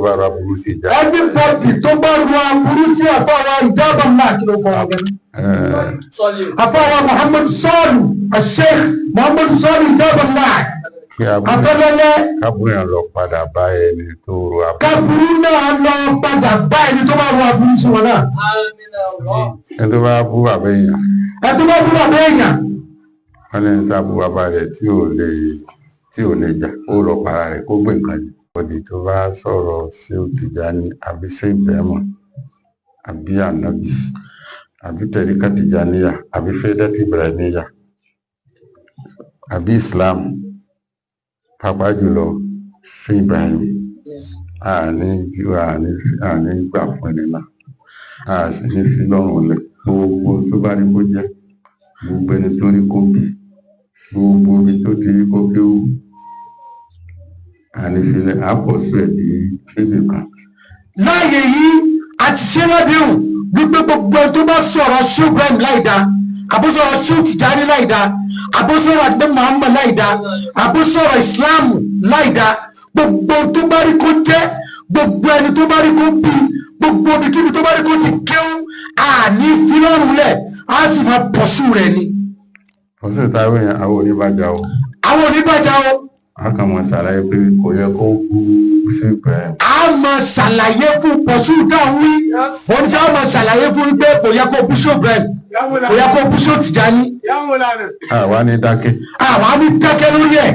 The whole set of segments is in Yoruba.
bá ra burú sí ìjà. Anybody tó bá ru aburú sí àfáwà ìjábà náà kí ló kọ́ ọ̀gá. Àfáwà Muhammad Sọ́ọ̀lù, Sheikh Muhammad Sọ́ọ̀lù ìjábà náà. Afẹ́lẹ́lẹ́. Kábùrú náà lọ padà bá ẹni tó ru aburú. Kábùrú náà lọ padà bá ẹni tó bá ru aburú sí wọn náà. Ẹni tó bá bú bàbá èèyàn. Ẹni tó bá bú bàbá èèyàn. Wọ́n ní ta bú bàbá rẹ̀ tí ò lè jà ó lọ para rẹ̀ kó gbé nǹkan jù. Òdì tó bá sọ̀rọ̀ sí Tìjàní àbí sí Ibrahim àbí ànábì àbí tẹ̀ríkà Tìjàníyà àbí fẹ́dẹ́tì Ibrahimiyya àbí Islam pàápàá jùlọ sí Ibrahim àní gbà fún ẹni náà àti ní fi lọ́rùn lẹ̀ gbogbo tó bá rí kó jẹ́ gbogbo ẹni tó rí kó bí gbogbo ibi tó ti rí kó bí ó àní filẹ̀ àpọ̀sù ẹ̀ ní níbi kan. Láàyè yìí a ti ṣe lọ́dún wípé gbogbo ẹni tó bá sọ̀rọ̀ ṣé Ibrahim láìda àbúsọ̀rọ̀ ṣé Tìjàní láìda àbúsọ̀rọ̀ àgbẹ̀ Muhammad láìda àbúsọ̀rọ̀ Islam láìda gbogbo tó bá rí kó jẹ́ gbogbo ẹni tó bá rí kó bí gbogbo ibikíbi tó bá rí kó ti kéwú àní fílọ́rùn lẹ̀ á sì máa pọ̀ṣù rẹ̀ ni. Pọ̀ṣù táwọn èèyàn àwọn oníbàjá o. Àwọn oníbàjá o. A kàn mọ̀ ṣàlàyé pé kò yẹ kó kú sí Ibrahim. A mọ̀ ṣàlàyé fún pọ̀ṣù dáhùn wí. Wọ́n ní ká mọ̀ ṣàlàyé fún pé kò yẹ kó bíṣọ́ Ibrahim. Kò yẹ kó bíṣọ́ Tìjàní. Àwa ní dákẹ́. Àwa ní dákẹ́ lórí ẹ̀.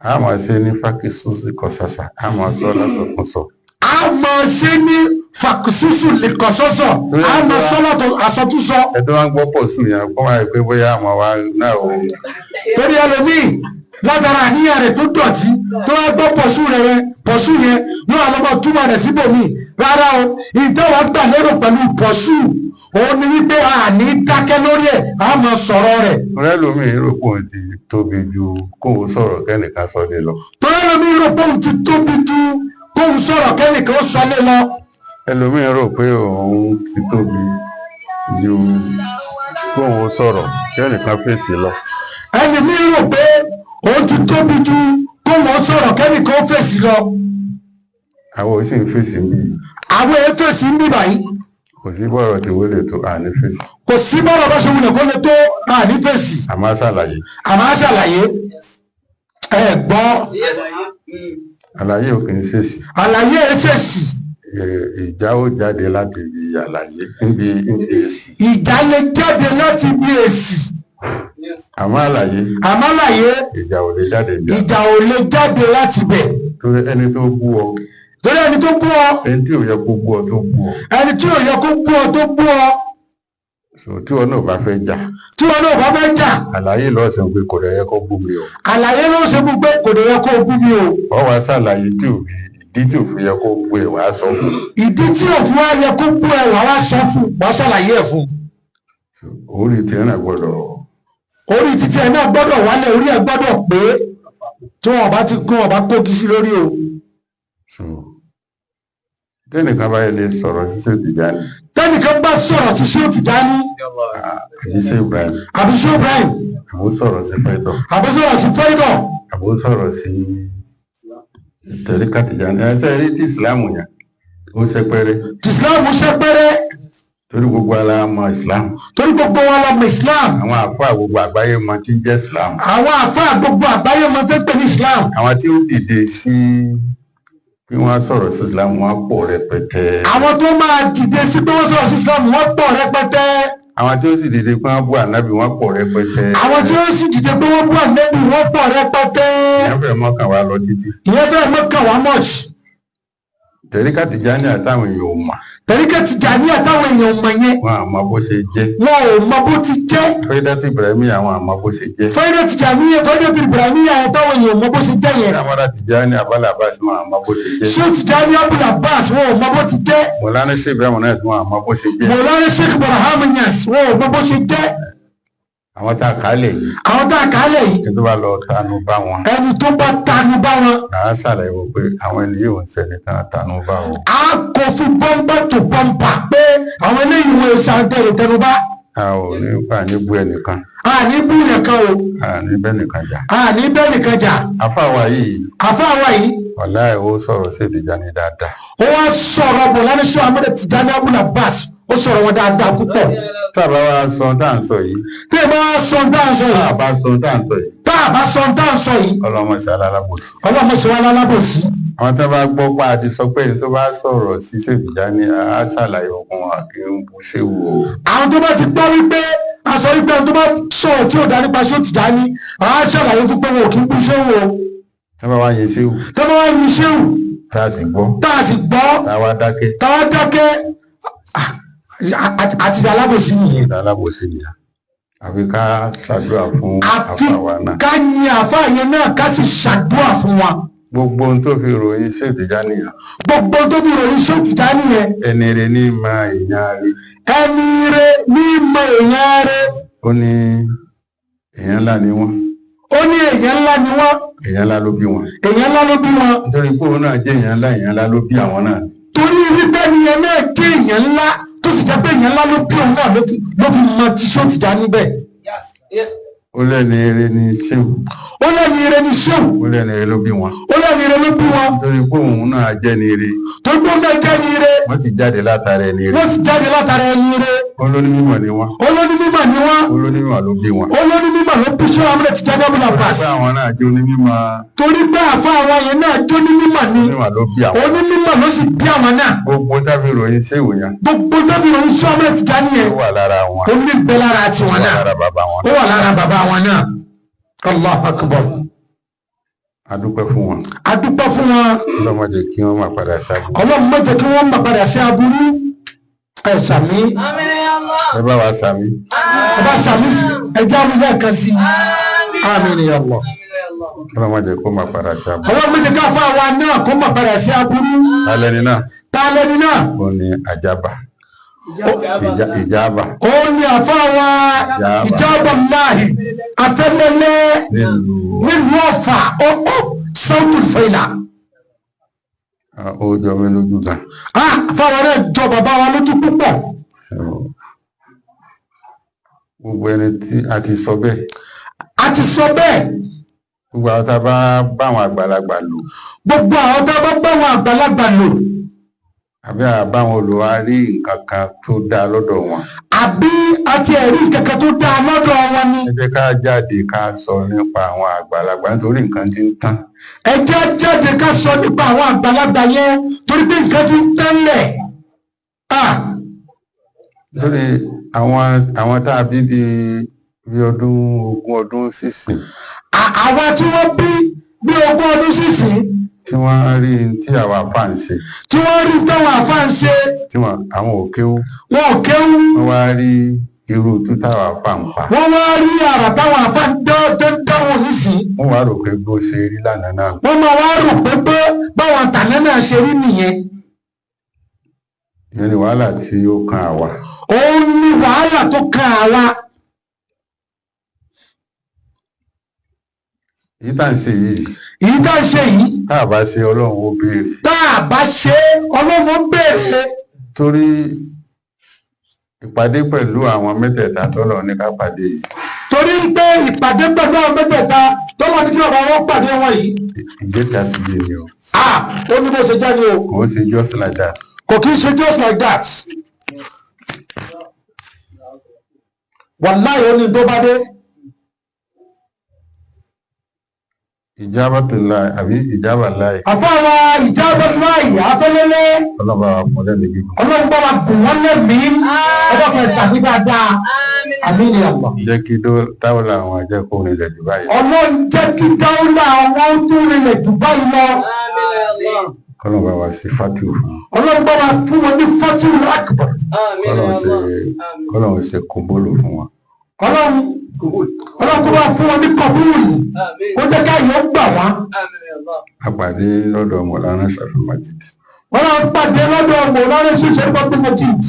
A máa ṣe ní fákìsúsì kọ sàṣà. A máa sọ lọ́sọ̀kún sọ. A máa ṣe ní fàkìsúsù lè kọ sọ́sọ̀. A máa sọ lọ́tọ̀ àsọtúnsọ. Ẹ tó máa ń gbọ́ pọ̀ṣù yẹn kó máa pé bóyá àwọn wa náà ò. Torí ẹlòmíì látara àníyàn rẹ̀ tó dọ̀tí tó wá gbọ́ pọ̀ṣù yẹn yóò àlọ́mọ túmọ̀ rẹ̀ síbòmí rárá o ìtẹ́wà gbà lérò pẹ̀lú pọ̀ṣù òun ni wípé a ní dákẹ́ lórí ẹ̀ a máa sọ̀rọ̀ rẹ̀. Ọ̀rẹ́ lómi rò pé òun ti tóbi ju kóun sọ̀rọ̀ kẹ́nìkan sọlé lọ. Torí ẹlòmíì rò pé òun ti tóbi ju kóun sọ̀rọ̀ kẹ́nìkan sọlé lọ. Ẹlòmíì rò pé òun ti tóbi ju kóun sọ̀rọ̀ kẹ́nìkan fèsì lọ. Ẹlòmíì rò pé òun ti tóbi ju kóun sọ̀rọ̀ kẹ́nìkan fèsì lọ. Àwọn ò sì ń fèsì ń bí yìí. Àwọn èèyàn fèsì ń bí báyìí. Kò sí bọ́ọ̀rọ̀ tí wọ́n lè tó àní fèsì. Kò sí bọ́ọ̀rọ̀ bá ṣe wulẹ̀ kó lè tó àní fèsì. Àmọ́ ṣàlàyé. Àmọ́ ṣàlàyé. Ẹ gbọ́. Àlàyé ò kì í ṣèṣì. Àlàyé ẹ ṣèṣì. Ìjà ó jáde láti ibi àlàyé níbi èsì. Ìjà lè jáde láti ibi èsì. Àmọ́ àlàyé. Àmọ́ àlàyé. Ìjà ò lè jáde bí. Ìjà ò lè jáde láti bẹ̀. Torí ẹni tó bú ọ. Torí ẹni tó bú ọ. Ẹni tí ò yẹ kó bú ọ tó bú ọ. Ẹni tí ò yẹ kó bú ọ tó bú ọ. Tí wọn náà bá fẹ́ jà. Tí wọn náà bá fẹ́ jà. Àlàyé lọ́ọ́ sọ pé kò dẹ̀ yẹ kó bú mi o. Àlàyé ló ṣe fún pé kò dẹ̀ yẹ kó bú mi o. Ọ wá ṣàlàyé tí ò ìdí tí ò fi yẹ kó bú ẹ wàá sọ fún. Ìdí tí ò fún wa yẹ kó bú ẹ wàá sọ fún wàá ṣàlàyé ẹ fún. Orí tiẹ̀ náà gbọ́dọ̀. Orí títí ẹ náà gbọ́dọ̀ wálẹ̀ orí ẹ gbọ́dọ̀ pé tí wọn bá ti gún ọba kógi sí lórí o. Tẹ́nìkan bá yẹ lè sọ̀rọ̀ sí Ṣéhù Tìjàní. Tẹ́nìkan bá sọ̀rọ̀ sí Ṣéhù Tìjàní. Àbí Ṣéhù Ibrahim. Àbí Ṣéhù Ibrahim. Àbó sọ̀rọ̀ sí Fẹ́dọ̀. Àbó sọ̀rọ̀ sí Fẹ́dọ̀. Àbó sọ̀rọ̀ sí tẹ̀ríkà Tìjàní. Ẹ tẹ́ rí tí ìsìláàmù yẹn ó ṣẹpẹ́rẹ́. Tí ìsìláàmù ṣẹpẹ́rẹ́. Torí gbogbo ala mọ ìsìláàmù. Torí gbogbo wa la mọ ìsìláàmù. Àwọn àfáà gbogbo àgbáyé mọ tí ń jẹ́ ìsìláàmù. Àwọn àfáà gbogbo àgbáyé mọ tó ń pè ní ìsìláàmù. Àwọn tí ó dìde sí bí wọ́n sọ̀rọ̀ sí ìsìláàmù wọ́n pọ̀ rẹpẹtẹ. Àwọn tó máa dìde sí pé wọ́n sọ̀rọ̀ sí ìsìláàmù wọ́n pọ̀ rẹpẹtẹ. Àwọn tí ó sì dìde pé wọ́n bú ànábì wọ́n pọ̀ rẹpẹtẹ. Àwọn tí ó sì dìde pé wọ́n bú ànábì wọ́n pọ̀ rẹpẹtẹ. Ìyẹn fẹ́ mọ́kàn wá lọ títí. Ìyẹn fẹ́ mọ́kàn wá mọ́ọ̀ṣì. Tẹ̀ríkà Tìjàní àtàwọn èèyàn ò mọ̀. Tẹ̀ríkà Tìjàní àtàwọn èèyàn ò mọ̀ yẹn. Wọn àmọ́ bó ṣe jẹ́. Wọn ò mọ bó ti jẹ́. Fẹ́dẹ́tì Ibrahimiyya àwọn àmọ́ bó ṣe jẹ́. Fẹ́dẹ́tì Ibrahimiyya àtàwọn èèyàn ò mọ bó ṣe jẹ́ yẹn. Amara Tìjàní Abala Abbas wọn àmọ́ bó ṣe jẹ́. Ṣéhù Tìjàní Abala Abbas wọn ò mọ bó ti jẹ́. Mọ̀lánà Sheikh Ibrahim náà wọn àmọ́ bó ṣe jẹ́. Mọ̀lánà Sheikh Ibrahim Niass wọn ò mọ bó ṣe jẹ́. Àwọn tá a kálẹ̀ yìí. Àwọn tá a kálẹ̀ yìí. Ẹni tó bá lọ tanu bá wọn. Ẹni tó bá tanu bá wọn. À á ṣàlàyé wò pé àwọn ènìyàn ò ń ṣẹni tán tanu bá wọn. A kò fi bọ́ńbà tó bọ́ńbà pé àwọn eléyìí wọn ṣe àtẹ̀lẹ̀ tẹnubá. A ò ní pa ní bú ẹnìkan. A ní bú nìkan o. A ní bẹ́ẹ̀ nìkan jà. A ní bẹ́ẹ̀ nìkan jà. Àfáà wa yìí. Àfáà wa yìí. wàláì ó sọ̀rọ̀ sí Tìjàní dáadáa. ó wá sọ̀rọ̀ Mọ̀lánà Shehu Ahmed Tijani Abul Abbas ó sọ̀rọ̀ wọn dáadáa púpọ̀. tábà wá sọ tá à ń sọ yìí. tí ẹ bá wá sọ tá à ń sọ yìí. tá a bá sọ tá à ń sọ yìí. tá a bá sọ tá à ń sọ yìí. ọlọ́mọ sí alálábòsí. ọlọ́mọ sí wa lálábòsí. àwọn tó bá gbọ́ pa àti sọ pé èyí tó bá sọ̀rọ̀ sí Shehu Tijani á ṣàlàyé ọkùn àkí ń bu Shehu o. àwọn tó bá ti gbọ́ wípé aṣọ wípé tó bá sọ̀rọ̀ tí ò dá nípa Shehu Tijani á ṣàlàyé fún pé wọn ò kí ń bu Shehu o. tó bá wá yin Shehu. tó bá wá yin Shehu. tá a sì gbọ́. tá a sì gbọ́. tá a wá dákẹ́. tá a wá dákẹ́. àti alábòsí nìyẹn. alábòsí nìyẹn. àfi ká ṣàdúrà fún àfàwà náà. àfi ká yin àfà yẹn náà ká sì ṣàdúrà fún wa. gbogbo ohun tó fi ròyìn Shehu Tijani yẹn. gbogbo ohun tó fi ròyìn Shehu Tijani yẹn. ẹni rẹ ní ma èèyàn rí. ẹni rẹ ní ma èèyàn rẹ. ó ní èèyàn ńlá ni wọ́n. ó ní èèyàn ńlá ni wọ́n. èèyàn ńlá ló bí wọn. èèyàn ńlá ló bí wọn. nítorí pé òun náà jẹ́ èèyàn ńlá ló bí àwọn náà. torí wípé ènìyàn náà jẹ́ èèyàn ńlá tó sì jẹ́ pé èèyàn ńlá ló bí òun náà ló fi mọ ti Shehu Tijani bẹ́ẹ̀. ó lẹ́ni eré ní Shehu. ó lẹ́ni eré ní Shehu. ó lẹ́ni eré ló bí wọn. ó lẹ́ni eré ló bí wọn. nítorí pé òun náà jẹ́ ní eré. torí pé òun náà jẹ́ ní eré. wọ́n sì jáde látara ẹni eré. wọ́n sì jáde látara ẹni eré. olóní mímọ̀ ni wọ́n. olóní mímọ̀ ni wọ́n. olóní mímọ̀ ló bí wọn. olóní mímọ̀ ló bí Shehu Ahmed Tijani Abul Abbas. torí pé àwọn náà jó ní mímọ̀. torí pé àfa àwọn yẹn náà jó ní mímọ̀ ni. onímọ̀ ló bí àwọn. onímọ̀ ló sì bí àwọn náà. gbogbo tábí ròyìn Shehu yẹn. gbogbo tábí ròyìn Shehu Ahmed Tijani yẹn. ó wà lára wọn. ó ní bẹ́ lára tiwọn náà. ó wà lára bàbá wọn. ó wà lára bàbá wọn náà. Allahu Akbar. adúpẹ́ fún wọn. adúpẹ́ fún wọn. ọlọ́mọdé kí wọ́n máa padà sábà. ọlọ́run má jẹ́ kí wọ́n máa padà sí aburú. ẹ sàmí. ẹ bá wa sàmí. ẹ bá sàmí ẹjẹ́ àwọn ilé ẹ̀kan sí. àmín ya Allah. ọlọ́mọdé kó máa padà sábà. ọlọ́run má jẹ́ ká fún àwa náà kó máa padà sí aburú. alẹ́ ni náà. ta lẹ́ni náà. ó ní àjàbá. ìjàbá. ó ní àfáwà ìjàbá láàyè afẹ́lẹ́lẹ́ nílùú Ọ̀fà ọ̀pọ̀ Sautul Faila. ó jọ mí lójú gan. àfáwà rẹ̀ jọ bàbá wa lójú púpọ̀. gbogbo ẹni tí a ti sọ bẹ́ẹ̀. a ti sọ bẹ́ẹ̀. gbogbo àwọn tá a bá báwọn àgbàlagbà lò. gbogbo àwọn tá a bá báwọn àgbàlagbà lò. àbí àbáwọn olùwárí nǹkan kan tó dáa lọ́dọ̀ wọn. àbí àti ẹ̀rí nǹkan kan tó dáa lọ́dọ̀ wọn ni. ẹ jẹ́ ká jáde ká sọ nípa àwọn àgbàlagbà nítorí nǹkan ti ń tán. ẹ jẹ́ jáde ká sọ nípa àwọn àgbàlagbà yẹn torí pé nǹkan ti ń tán lẹ̀. nítorí àwọn tá a bí bí ọdún 20 ọdún sísìn. àwọn tí wọ́n bí 20 ọdún sísìn. tí wọ́n rí tí àwọn àfà ń ṣe. tí wọ́n rí táwọn àfà ń ṣe. tí àwọn ò kéwú. wọn ò kéwú. wọ́n wá rí irú tó táwọn àfà ń pa. wọ́n wá rí àrà táwọn àfà ń dáwọ̀ nísìn. wọ́n wá rò pé bó ṣe rí lánàá náà. wọ́n máa wá rò pé báwọn tàná náà ṣe rí nìyẹn. ìyẹn ni wàhálà tí ó kan àwa. òun ni wàhálà tó kan àwa. èyí tá à ń ṣe yìí. èyí tá à ń ṣe yìí. tá a bá ṣe ọlọ́run ó béèrè. tá a bá ṣe ọlọ́run ó béèrè. torí ìpàdé pẹ̀lú àwọn mẹ́tẹ̀ẹ̀ta tọ́lọ̀ ní ká pàdé yìí. torí pé ìpàdé pẹ̀lú àwọn mẹ́tẹ̀ẹ̀ta tọ́lọ̀ ní kí ọ̀rọ̀ wọn pàdé wọn yìí. ìgbésẹ̀ sí yé ni o. ó ní bó ṣe jáde o. kò ń ṣe just like that. kò kí ń ṣe just like that. wàláhì ó ní tó bá dé. ìjábà tó láì àbí ìjábà láì. àfáwà ìjábà láì afẹ́lẹ́lẹ́. ọlọ́ba wa kún lẹ́nu gígùn. ọlọ́run bá wa gùn wọ́n lẹ́mìí. ọjọ́ kan ṣàbí dáadáa. àmín ya Allah. jẹ́ kí dáwọ́lá àwọn jẹ́ kó rinlẹ̀ jù báyìí. ọlọ́run jẹ́ kí dáwọ́lá àwọn tó rinlẹ̀ jù báyìí lọ. kọ́lọ́n bá wa sí fatihu fún wọn. ọlọ́run bá wa fún wọn ní fatihu akbar. kọ́lọ́n ṣe kúbólù fún wọn. ọlọ́run kó bá fún wọn ní kọ̀búrù kó jẹ́ ká yọ gbà wá. àpàdé lọ́dọ̀ Mọ̀lánà Sharif Majid. wọ́n náà pàdé lọ́dọ̀ Mọ̀lánà Sharif Majid.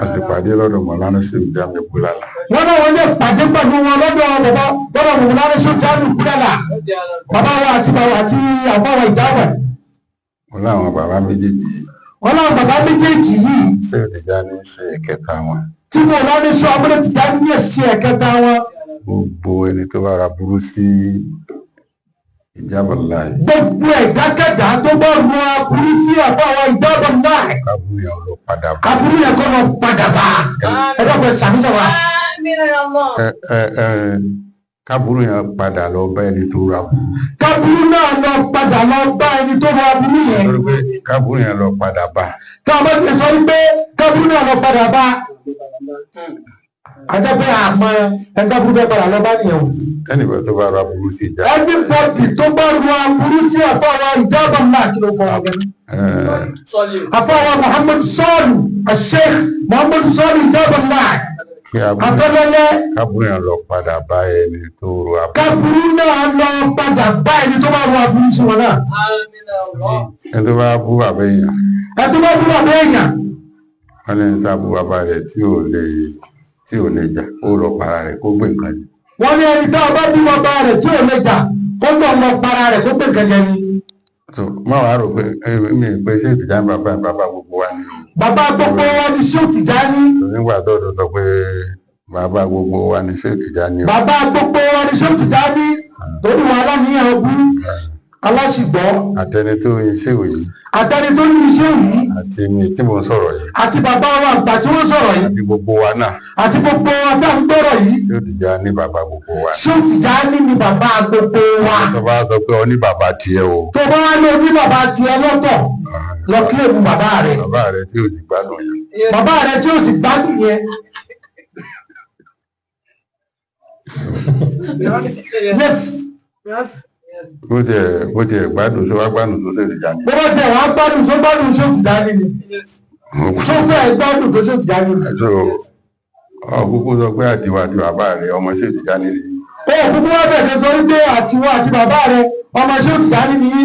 a sì pàdé lọ́dọ̀ Mọ̀lánà Sharif Jami Bulala. wọ́n náà wọ́n lè pàdé pẹ̀lú wọn lọ́dọ̀ Mọ̀lánà Sharif Jami Bulala. bàbá wa àti àbáwa ìdáwẹ̀. wọ́n láwọn bàbá méjèèjì yìí. wọ́n láwọn bàbá méjèèjì yìí. ṣé Tijani ṣe ẹ̀kẹta wọn. tí Mọ̀lánà Shehu Ahmed Tijani ṣe ẹ̀kẹta wọn. gbogbo ẹni tó bá ra burú sí ìjábọ̀ láì. gbogbo ẹ̀dákẹ́dá tó bá ru aburú sí àbáwọ̀ ìjábọ̀ láì. kábùrú yẹn lọ padà bá. aburú yẹn kọ́ lọ padà bá. ẹ dọ́gbẹ́ sàmúlò wa. kábùrú yẹn padà lọ bá ẹni tó ra burú. kábùrú náà lọ padà lọ bá ẹni tó ra aburú yẹn. lórí pé kábùrú yẹn lọ padà bá. tá a bá ti sọ wípé kábùrú náà lọ padà bá. àjẹpẹ́ àmọ́ ẹ̀ńkábùrú bẹ́ẹ̀ padà lọ bá nìyẹn o. ẹnìbọ̀ tó bá ra burú sí ìjà. anybody tó bá ru aburú sí àfáwà ìjábọ̀ náà kí ló kọ́ ọ gẹ́gẹ́. àfáwà Muhammad Sọ́ọ̀lù Sheikh Muhammad Sọ́ọ̀lù ìjábọ̀ náà. afẹ́lẹ́lẹ́. kábùrú yẹn lọ padà bá ẹni tó ru aburú. kábùrú náà lọ padà bá ẹni tó bá ru aburú sí wọn náà. ẹni tó bá bú bàbá èèyàn. ẹni tó bá bú bàbá èèyàn. wọ́n ní níta bú bàbá rẹ̀ tí ò lè jà ó lọ para rẹ̀ kó gbé nǹkan jẹ. wọ́n ní ẹni tá a bá bú bàbá rẹ̀ tí ò lè jà kó lọ para rẹ̀ kó gbé nǹkan jẹ ni. má wàá rò pé mi ì pé ṣé ìtìjà ń bàbá gbogbo wa ni. bàbá gbogbo wa ni ṣé ìtìjà ni. nígbà tó dùn sọ pé bàbá gbogbo wa ni ṣé ìtìjà ni. bàbá gbogbo wa ni ṣé ìtìjà ni. torí wọn aláníyàn ogún aláṣìgbọ́. àtẹni tó yin iṣẹ́ òyì. àtẹni tó yin iṣẹ́ òyì. àti mi tí mo ń sọ̀rọ̀ yìí. àti bàbá wa àgbà tí wọ́n sọ̀rọ̀ yìí. àti gbogbo wa náà. àti gbogbo wa tá à ń gbọ́rọ̀ yìí. ṣé ìtìjà ní bàbá gbogbo wa. ṣé ìtìjà ní bàbá gbogbo wa. tó bá sọ pé ọ ní bàbá tiẹ̀ o. tó bá ní oní bàbá tiẹ̀ lọ́tọ̀ lọ kílè mú bàbá rẹ̀. bàbá rẹ̀ tí ò sì gbádùn yẹn. bàbá rẹ̀ tí ò sì gbádùn yẹn. yes. bó tiẹ̀ gbádùn tó wá gbádùn tó ṣe ìtìjà ni. bó bá tiẹ̀ wá gbádùn tó gbádùn ṣé ìtìjà ni ṣó fẹ́ gbádùn tó ṣé ìtìjà ni. ọkùnkù sọ pé àtiwá àti bàbá rẹ̀ ọmọ ṣé ìtìjà ni. òkùnkù wá bẹ̀rẹ̀ sọ wípé àtiwá àti bàbá rẹ̀ ọmọ ṣé ìtìjà ni nìyí.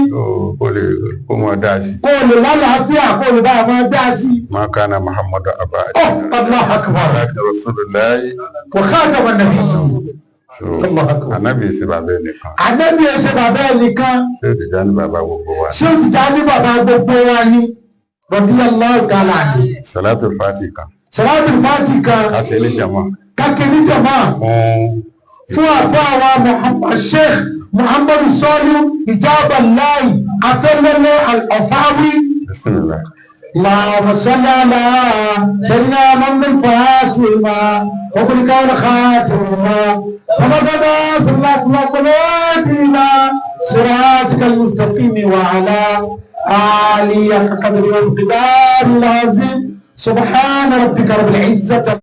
kó mọ dá sí. kó lè lálàáfíà kó lè bá ọmọ dá sí. ma kana Muhammadu abba. Allahu akbar. Rasulullahi. wa khataman nabiyyin. Ànábì ṣe bàbá ẹnìkan. Ànábì ṣe bàbá ẹnìkan. Ṣé ìtìjà ní bàbá gbogbo wa. ṣé ìtìjà ní bàbá gbogbo wa ni. radiyallahu ta'ala anhu. Salatul Fati kan. Salatul Fati kan. Kásẹ̀ ní jama. Kákẹ́ ní jama. fún àfáàwà Sheikh Muhammad Sọ́ọ̀lù Ìjábọ̀ láì afẹ́lẹ́lẹ́ Al-Ọ̀fáwí. Bismillah. اللهم صل على سيدنا محمد الفاتحة وكل قول خاتمة سبقنا صلاة الله إلى صراطك المستقيم وعلى آله قدر والقدار العظيم سبحان ربك رب العزة